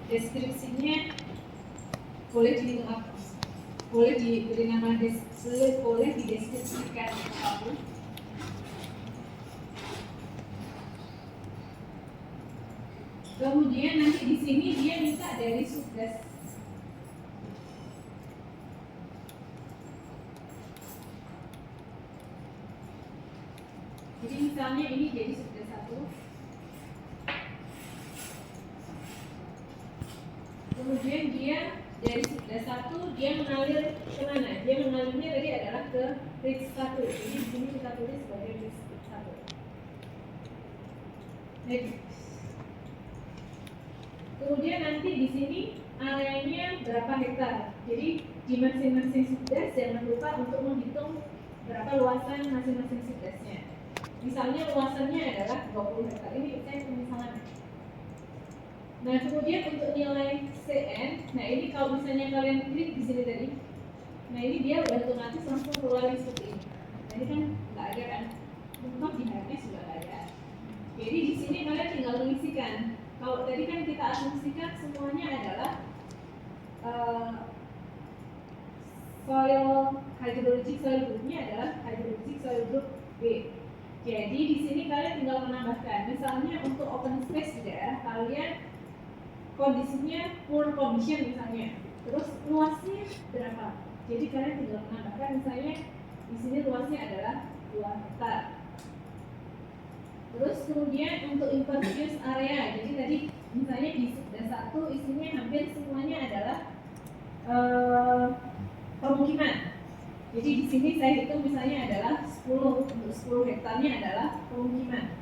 deskripsinya boleh dihitung apa? Boleh diberi nama boleh dideskripsikan apapun. Kemudian nanti di sini dia minta dari subdes. Jadi misalnya ini jadi subdes 1. Kemudian dia dari subdes 1 dia mengalir ke mana? Dia mengalirnya tadi adalah ke reach 1. Jadi di sini kita tulis sebagai reach 1. Next. Kemudian nanti di sini areanya berapa hektar. Jadi di masing-masing subdes jangan lupa untuk menghitung berapa luasan masing-masing subdesnya. Misalnya luasannya adalah 20 hektar. Ini saya pemisalan. Nah kemudian untuk nilai CN, nah ini kalau misalnya kalian klik di sini tadi, nah ini dia otomatis langsung keluar seperti ini. Nah ini kan nggak ada kan, untuk di HRS sudah nggak ada. Jadi di sini kalian tinggal mengisikan. Kalau tadi kan kita asumsikan semuanya adalah soil hydrologic soil groupnya adalah hydrologic soil group B. Jadi di sini kalian tinggal menambahkan. Misalnya untuk open space di daerah kalian kondisinya poor condition misalnya, terus luasnya berapa? Jadi kalian tinggal menambahkan misalnya di sini luasnya adalah 2 hektar. Terus kemudian untuk impervious area, jadi tadi misalnya di subdes 1 isinya hampir semuanya adalah pemukiman. Jadi di sini saya hitung misalnya adalah 10, untuk 10 hektarnya adalah pemukiman.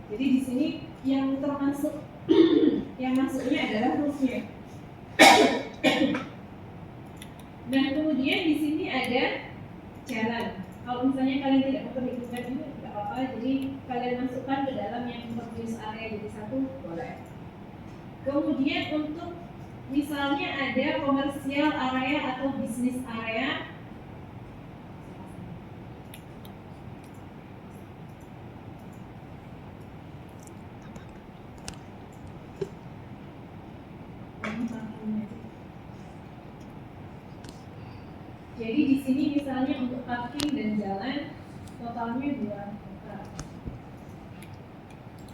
Jadi di sini yang termasuk yang masuknya adalah roofnya. Nah kemudian di sini ada jalan. Kalau misalnya kalian tidak memperhitungkan ini tidak apa-apa. Jadi kalian masukkan ke dalam yang impervious area jadi 1 boleh. Kemudian untuk misalnya ada komersial area atau bisnis area. Jadi di sini misalnya untuk parking dan jalan totalnya 2 hektar.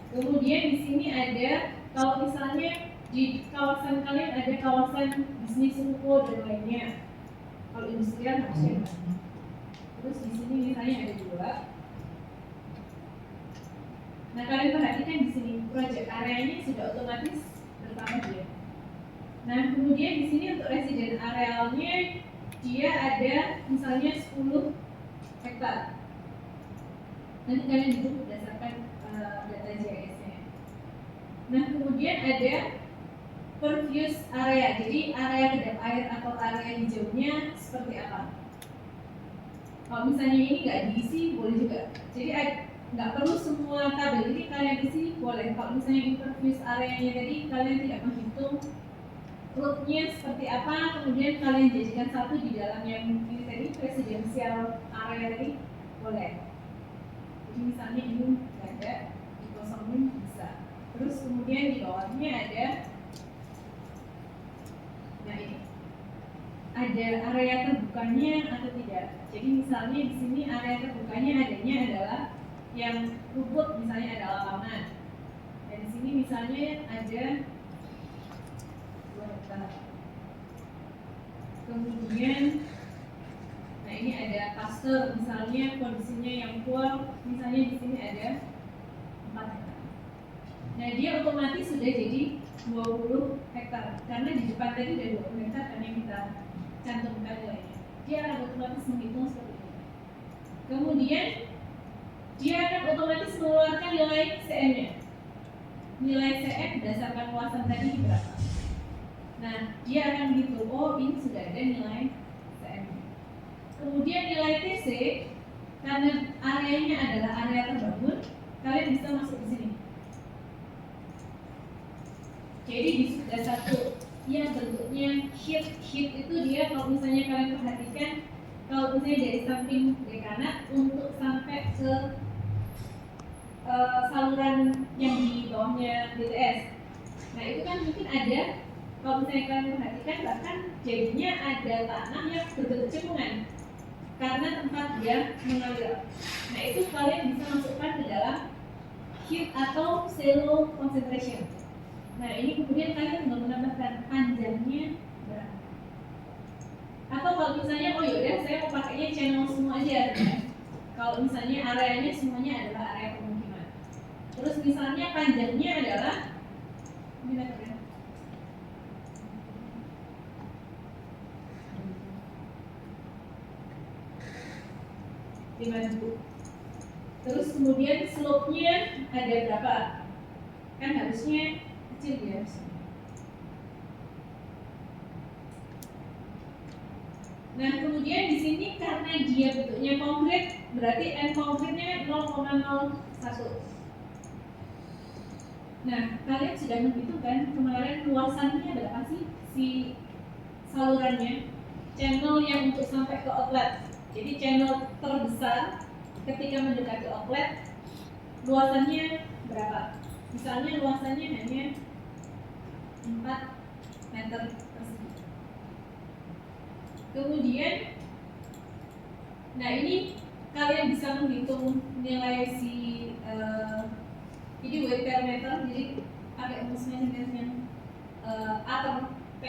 Kemudian di sini ada kalau misalnya di kawasan kalian ada kawasan bisnis ruko dan lainnya. Kalau industrial harusnya. Terus di sini misalnya ada 2. Nah kalian perhatikan di sini project areanya sudah otomatis bertambah dia. Nah kemudian di sini untuk resident arealnya dia ada misalnya 10 hektar. Nanti kalian hitung berdasarkan data GIS-nya. Nah kemudian ada pervious area. Jadi area kedap air atau area hijaunya seperti apa? Kalau misalnya ini nggak diisi boleh juga. Jadi nggak perlu semua tabel ini kalian isi boleh. Kalau misalnya impervious areanya tadi kalian tidak menghitung rootnya seperti apa, kemudian kalian jadikan 1 di dalam yang ini tadi residential area tadi boleh. Jadi misalnya ini nggak ada, dikosongin bisa. Terus kemudian di bawahnya ada, nah ini ada area terbukanya atau tidak. Jadi misalnya di sini area terbukanya adanya adalah yang rumput misalnya ada lapangan. Dan di sini misalnya ada 2 hektar. Kemudian nah ini ada pasture misalnya kondisinya yang poor, misalnya di sini ada 4 hektar. Nah dia otomatis sudah jadi 20 hektar karena di depan tadi ada 20 hektar kan yang kita cantumkan nilainya. Dia akan otomatis menghitung seperti ini. Kemudian dia akan otomatis mengeluarkan nilai CN-nya. Nilai CN berdasarkan luasan tadi berapa. Nah, dia akan menghitung, oh ini sudah ada nilai CN. Kemudian nilai TC, karena areanya adalah area terbangun, kalian bisa masuk di sini. Jadi di subdes 1 yang bentuknya sheet itu dia kalau misalnya kalian perhatikan, kalau misalnya dari samping dekanat untuk sampai ke saluran yang di bawahnya BTS. Nah itu kan mungkin ada, kalau misalnya kalian perhatikan bahkan jadinya ada tanah yang berbentuk cekungan karena tempat dia mengalir. Nah itu kalian bisa masukkan ke dalam heat atau shallow concentration. Nah ini kemudian kalian tinggal menambahkan panjangnya berapa. Atau kalau misalnya oh yaudah saya mau pakainya channel semua aja kan? Kalau misalnya areanya semuanya adalah area pemukiman. Terus misalnya panjangnya adalah 5.000. Terus kemudian slope-nya ada berapa? Kan harusnya kecil ya. Nah kemudian di sini karena dia bentuknya konkret, berarti N konkretnya 0,01. Nah kalian sudah menghitungkan kemarin luasannya berapa sih si salurannya? Channel yang untuk sampai ke outlet. Jadi channel terbesar ketika mendekati outlet luasannya berapa? Misalnya luasannya hanya 4 meter persegi. Kemudian, nah ini kalian bisa menghitung nilai si ini weight per meter, jadi pakai rumusnya yang atau P.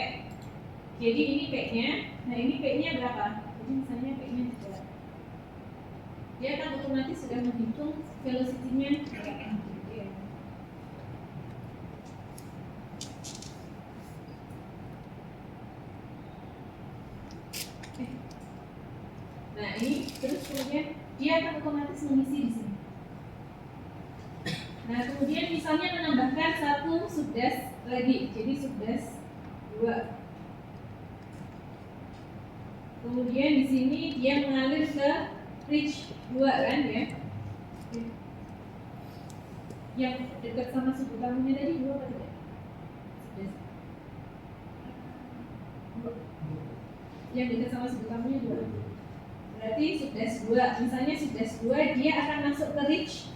Jadi ini P-nya, nah ini P-nya berapa? Jadi misalnya P-nya 3. Dia akan otomatis sudah menghitung velocity-nya berapa. Nah ini terus kemudian dia akan otomatis mengisi di sini. Nah kemudian misalnya menambahkan satu subdas lagi, jadi subdas 2. Kemudian di sini dia mengalir ke reach 2 kan ya? Yang dekat sama sudut tamunya tadi 2 apa tidak? Yang dekat sama sudut tamunya 2. Berarti subdas 2. Misalnya subdas 2 dia akan masuk ke reach.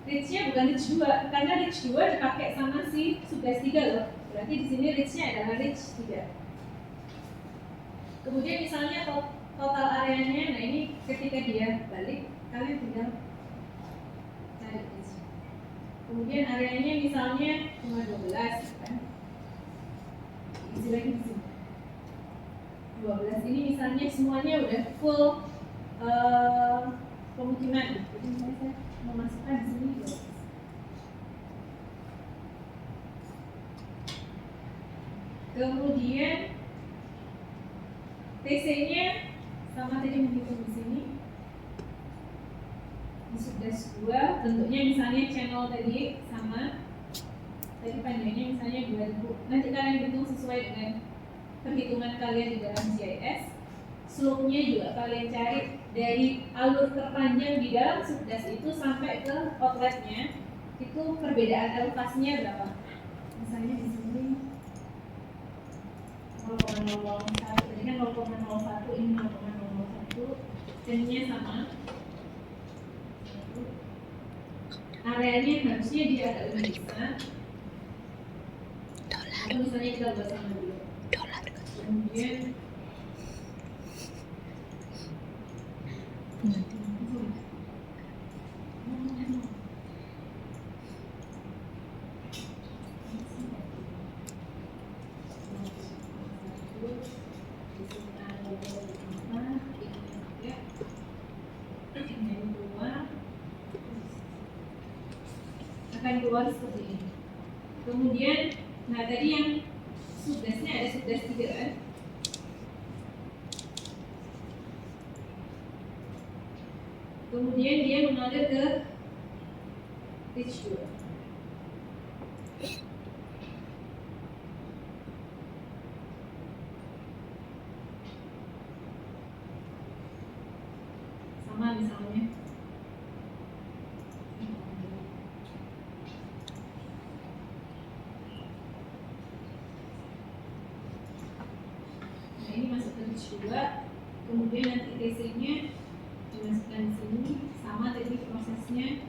Reach-nya bukan reach 2 karena reach 2 dipakai sama si subdas 3 loh. Berarti di sini reach-nya adalah reach 3. Kemudian misalnya total areanya, nah ini ketika dia balik, kalian tinggal cari reach. Kemudian areanya misalnya cuma 12 kan? Isi lagi di sini. 12 ini misalnya semuanya udah full pemukiman. Jadi misalnya saya memasukkan di sini 12. Kemudian TC-nya sama tadi menghitung di sini. Di subdas 2 bentuknya misalnya channel tadi sama. Tadi panjangnya misalnya 2000. Nanti kalian hitung sesuai dengan perhitungan kalian di dalam GIS. Slope-nya juga kalian cari dari alur terpanjang di dalam subdas itu sampai ke outletnya. Itu perbedaan elevasinya berapa? Misalnya di sini 0,001, jadi kan 0,01 ini 0,001, jadinya sama. Areanya harusnya dia agak lebih besar. Atau misalnya kita buat sama dulu. Kemudian akan keluar seperti ini. Kemudian, nah tadi yang subdasnya ada subdas 3 kan? Kemudian dia mengalir ke reach 2. Sama misalnya. Nah ini masuk ke reach 2. Kemudian nanti TC-nya dimasukkan di sini, sama tadi proses hasilnya.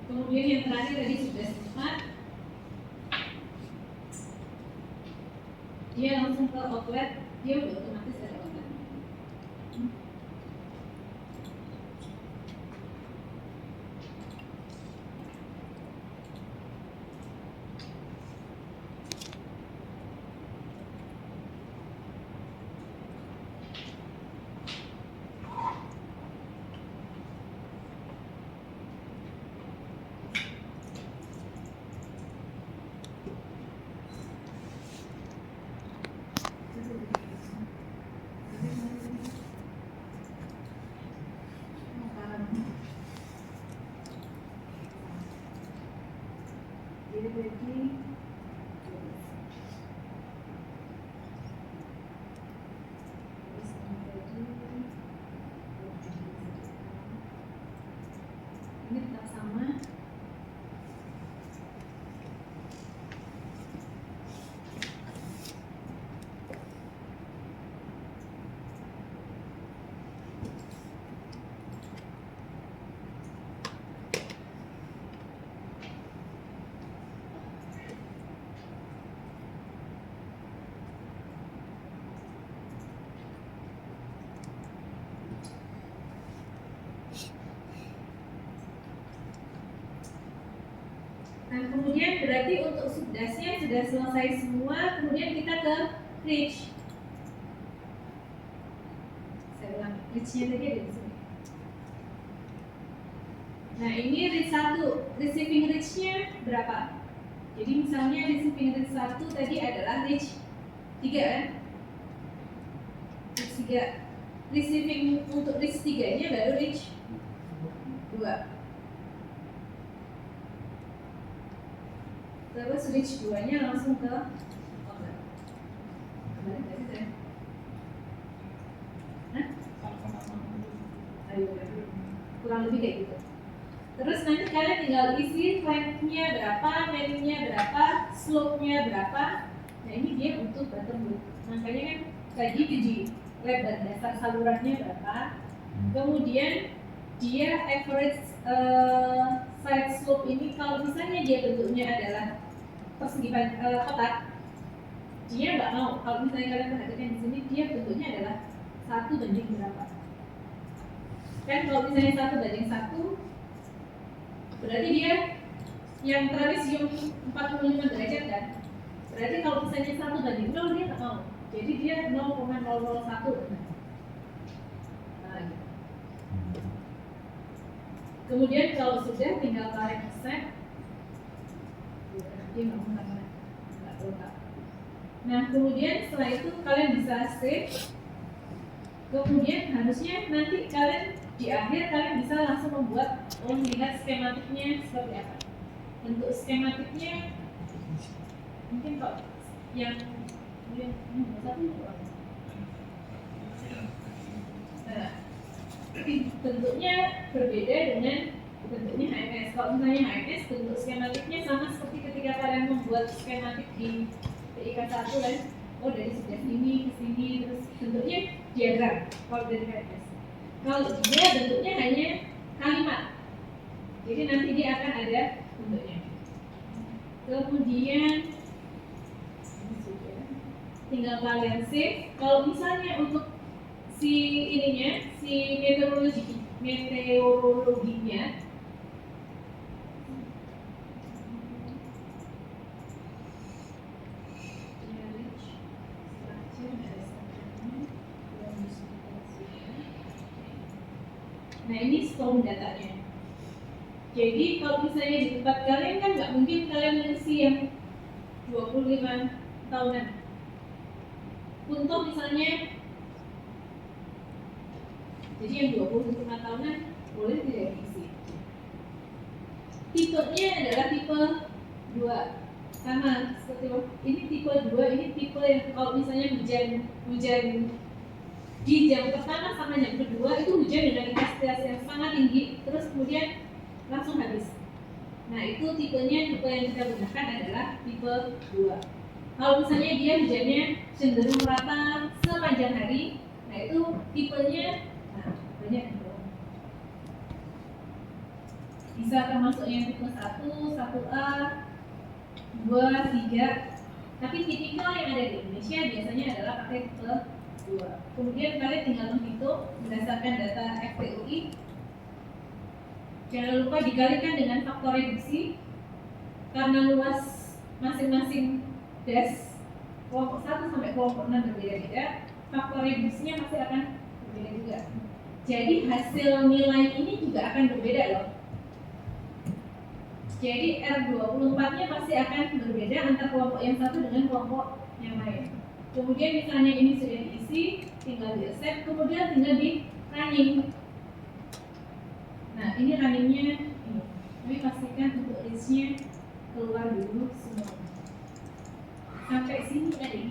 Kemudian yang terakhir tadi sudah sempat, dia langsung ke outlet, dia udah otomatis ada outlet. Ini tetap sama. Nah, kemudian berarti untuk subdasnya sudah selesai semua, kemudian kita ke reach. Saya ulang, reach-nya tadi ada di sini. Nah, ini reach 1, receiving reach-nya berapa? Jadi misalnya receiving reach 1 tadi adalah reach 3 kan? Reach 3. Receiving untuk reach 3-nya baru reach 2. Terus reach 2-nya langsung ke outlet. Kembali tadi saya. Hah? Ayo, kurang lebih kayak gitu. Terus nanti kalian tinggal isi length-nya berapa, mean-nya berapa, slope-nya berapa. Nah ini dia untuk bottom loop. Makanya kan tadi di lebar dasar salurannya berapa. Kemudian dia average side slope ini kalau misalnya dia bentuknya adalah persegi kotak, dia nggak mau. Kalau misalnya kalian perhatikan di sini, dia bentuknya adalah 1 banding berapa? Kan kalau misalnya 1 banding 1, berarti dia yang trapesium 45 derajat kan? Berarti kalau misalnya 1 banding 0, dia nggak mau. Jadi dia 0,001. Nah, gitu. Kemudian kalau sudah tinggal kalian set, dia nggak mau nggak lengkap. Nah kemudian setelah itu kalian bisa save. Kemudian harusnya nanti kalian di akhir kalian bisa langsung membuat melihat skematiknya seperti apa. Bentuk skematiknya mungkin kok yang bentuknya berbeda dengan bentuknya HMS. Kalau misalnya HMS bentuk skematiknya sama seperti ketika kalian membuat skematik di PIK 1 kan, oh dari sebelah sini ke sini, terus bentuknya diagram. Kalau dari HMS, kalau dia bentuknya hanya kalimat, jadi nanti dia akan ada bentuknya. Kemudian tinggal kalian save. Kalau misalnya untuk si ininya, si meteorologinya nah ini storm datanya. Jadi kalau misalnya di tempat kalian kan nggak mungkin kalian mengisi yang 25 tahunan. Untuk misalnya jadi yang 25 tahunan boleh tidak diisi. Tipenya adalah tipe 2. sama seperti ini tipe 2, ini tipe yang kalau misalnya hujan di jam pertama sama jam kedua itu hujan dengan intensitas yang sangat tinggi, terus kemudian langsung habis. Nah itu tipe yang kita gunakan adalah tipe 2. Kalau misalnya dia hujannya cenderung merata sepanjang hari, nah itu tipenya banyak gitu. Bisa termasuk yang tipe 1, 1A, 2, 3. Tapi tipikal yang ada di Indonesia biasanya adalah pakai tipe 2. Kemudian kalian tinggal menghitung berdasarkan data FTUI. Jangan lupa dikalikan dengan faktor reduksi karena luas masing-masing das kelompok 1 sampai kelompok 6 berbeda-beda, faktor reduksinya pasti akan berbeda juga. Jadi hasil nilai ini juga akan berbeda loh. Jadi R24-nya pasti akan berbeda antara kelompok yang satu dengan kelompok yang lain. Kemudian misalnya ini sudah diisi, tinggal di accept, kemudian tinggal di running. Nah ini runningnya ini. Tapi pastikan untuk listnya keluar dulu semua. Sampai sini tadi.